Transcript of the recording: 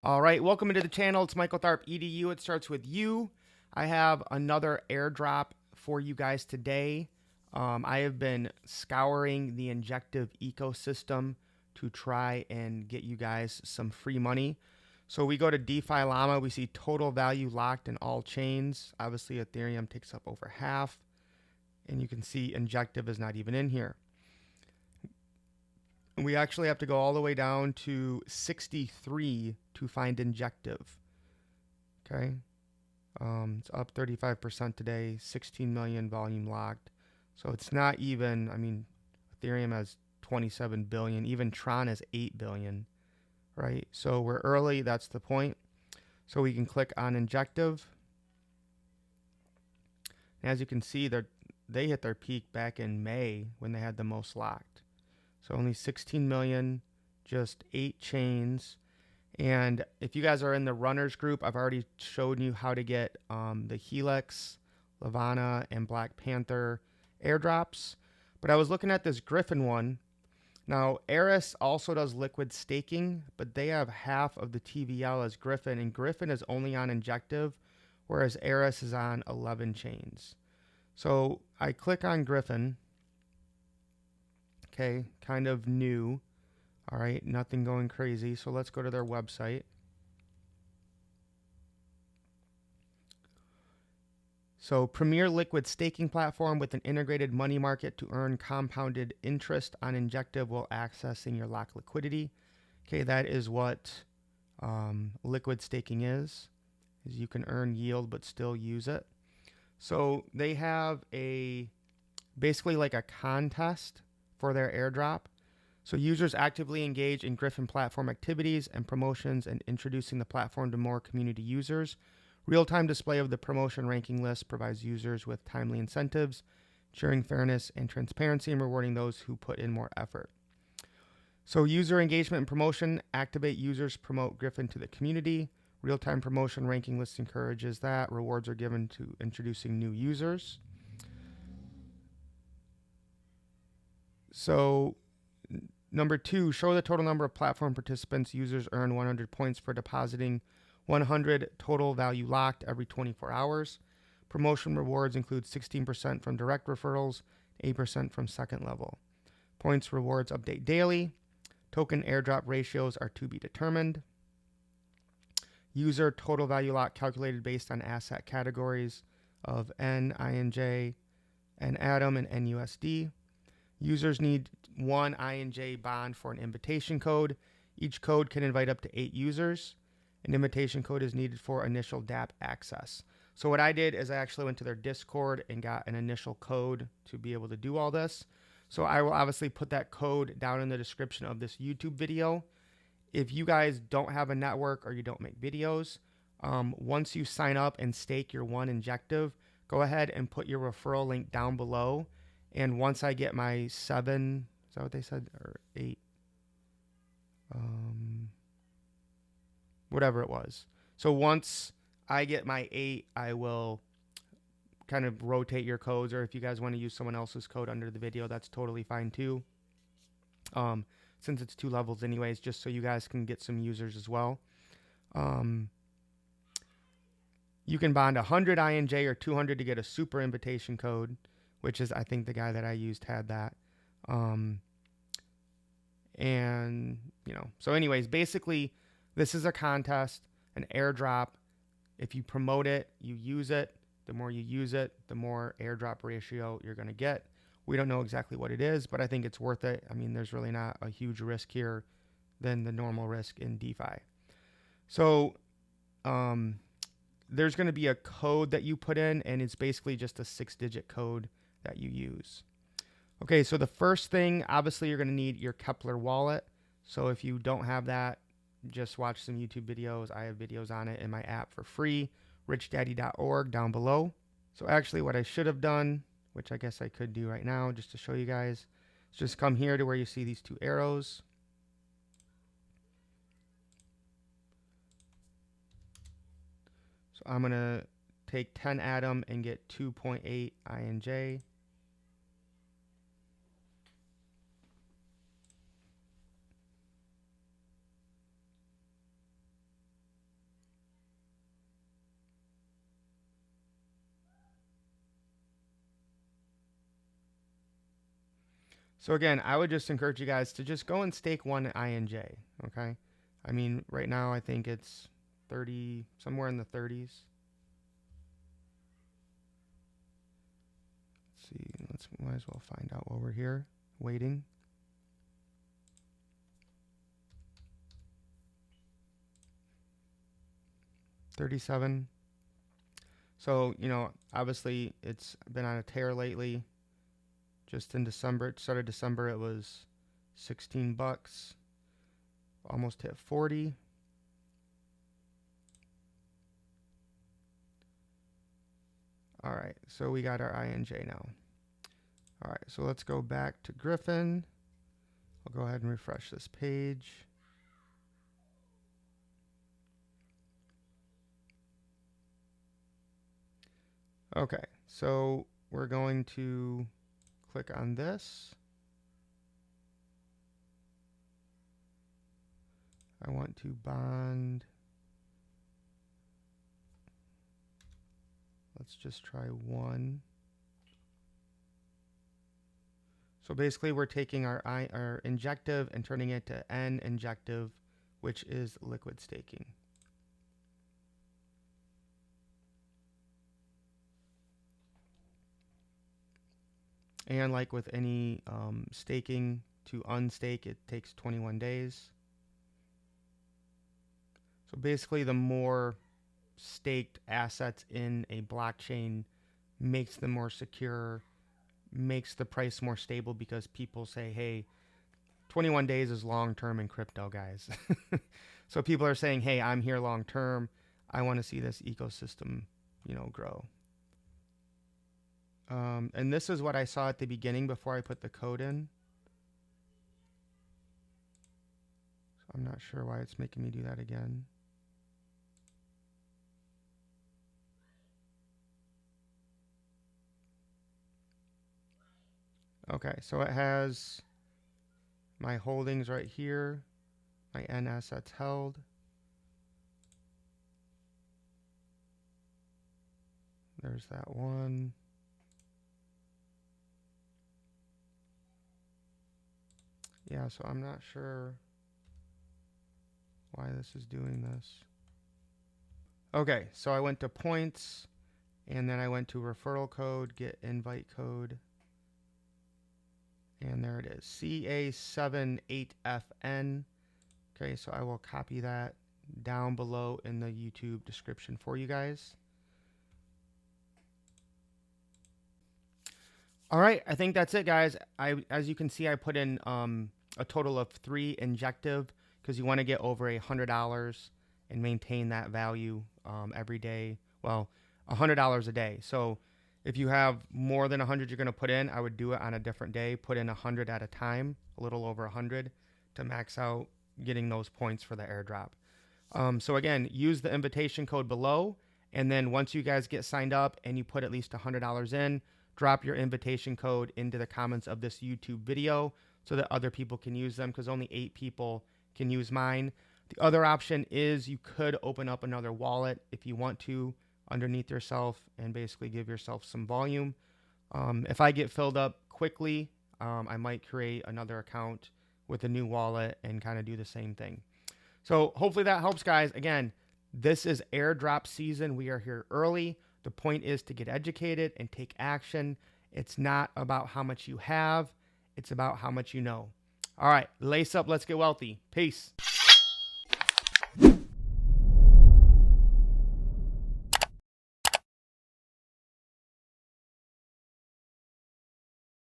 All right, welcome into the channel. It's Michael Tharp, EDU. It starts with you. I have another airdrop for you guys today. I have been scouring the Injective ecosystem to try and get you guys some free money. So we go to DeFi Llama. We see total value locked in all chains. Obviously, Ethereum takes up over half. And you can see Injective is not even in here. We actually have to go all the way down to 63 to find Injective. Okay. It's up 35% today, 16 million volume locked. So it's not even, Ethereum has 27 billion, even Tron has 8 billion, right? So we're early, that's the point. So we can click on Injective. And as you can see, they hit their peak back in May when they had the most locked. So only 16 million, just 8 chains. And if you guys are in the runners group, I've already shown you how to get the Helix, Levana, and Black Panther airdrops. But I was looking at this Gryphon one. Now, Eris also does liquid staking, but they have half of the TVL as Gryphon, and Gryphon is only on Injective, whereas Eris is on 11 chains. So I click on Gryphon. Okay, kind of new. All right, nothing going crazy. So let's go to their website. So premier liquid staking platform with an integrated money market to earn compounded interest on Injective while accessing your locked liquidity. Okay, that is what liquid staking is you can earn yield but still use it. So they have basically like a contest for their airdrop. So users actively engage in Gryphon platform activities and promotions and introducing the platform to more community users. Real-time display of the promotion ranking list provides users with timely incentives, ensuring fairness and transparency and rewarding those who put in more effort. So user engagement and promotion, activate users, promote Gryphon to the community. Real-time promotion ranking list encourages that. Rewards are given to introducing new users. So number 2, show the total number of platform participants. Users earn 100 points for depositing 100 total value locked every 24 hours. Promotion rewards include 16% from direct referrals, 8% from second level. Points rewards update daily. Token airdrop ratios are to be determined. User total value locked calculated based on asset categories of N, INJ, and Atom, and NUSD. Users need 1 INJ bond for an invitation code. Each code can invite up to 8 users. An invitation code is needed for initial DApp access. So what I did is I actually went to their Discord and got an initial code to be able to do all this. So I will obviously put that code down in the description of this YouTube video. If you guys don't have a network or you don't make videos, once you sign up and stake your 1 Injective, go ahead and put your referral link down below. And once I get my 7, is that what they said? Or 8? Whatever it was. So once I get my 8, I will kind of rotate your codes, or if you guys want to use someone else's code under the video, that's totally fine too. Since it's 2 levels anyways, just so you guys can get some users as well. You can bond 100 INJ or 200 to get a super invitation code, which is, I think the guy that I used had that. So anyways, basically, this is a contest, an airdrop. If you promote it, you use it. The more you use it, the more airdrop ratio you're going to get. We don't know exactly what it is, but I think it's worth it. There's really not a huge risk here than the normal risk in DeFi. So there's going to be a code that you put in, and it's basically just a 6-digit code that you use. Okay, so the first thing, obviously, you're going to need your Kepler wallet. So if you don't have that, just watch some YouTube videos. I have videos on it in my app for free, richdaddy.org down below. So actually what I should have done, which I guess I could do right now just to show you guys, is just come here to where you see these 2 arrows. So I'm going to take 10 Atom and get 2.8 INJ. So again, I would just encourage you guys to just go and stake one INJ. Okay. I mean, right now I think it's 30, somewhere in the 30s. Let's see. Might as well find out while we're here waiting. $37. So, you know, obviously it's been on a tear lately. Just in December, started December, it was 16 bucks. Almost hit 40. All right, so we got our INJ now. All right, so let's go back to Gryphon. I'll go ahead and refresh this page. Okay, so we're going to click on this. I want to bond. Let's just try one. So basically we're taking our injective and turning it to N injective, which is liquid staking. And like with any staking, to unstake, it takes 21 days. So basically, the more staked assets in a blockchain makes them more secure, makes the price more stable, because people say, hey, 21 days is long term in crypto, guys. So people are saying, hey, I'm here long term. I want to see this ecosystem, you know, grow. And this is what I saw at the beginning before I put the code in. So I'm not sure why it's making me do that again. Okay, so it has my holdings right here, my N assets held. There's that one. Yeah, so I'm not sure why this is doing this. Okay, so I went to points, and then I went to referral code, get invite code. And there it is, CA78FN. Okay, so I will copy that down below in the YouTube description for you guys. All right, I think that's it, guys. As you can see, I put in a total of 3 injective, because you want to get over $100 and maintain that value every day. Well, $100 a day. So if you have more than 100 you're going to put in, I would do it on a different day. Put in 100 at a time, a little over 100, to max out getting those points for the airdrop. So again, use the invitation code below, and then once you guys get signed up and you put at least $100 in, drop your invitation code into the comments of this YouTube video so that other people can use them, because only 8 people can use mine. The other option is you could open up another wallet if you want to underneath yourself and basically give yourself some volume. If I get filled up quickly, I might create another account with a new wallet and kind of do the same thing. So hopefully that helps, guys. Again, this is airdrop season. We are here early. The point is to get educated and take action. It's not about how much you have. It's about how much you know. All right, lace up. Let's get wealthy. Peace.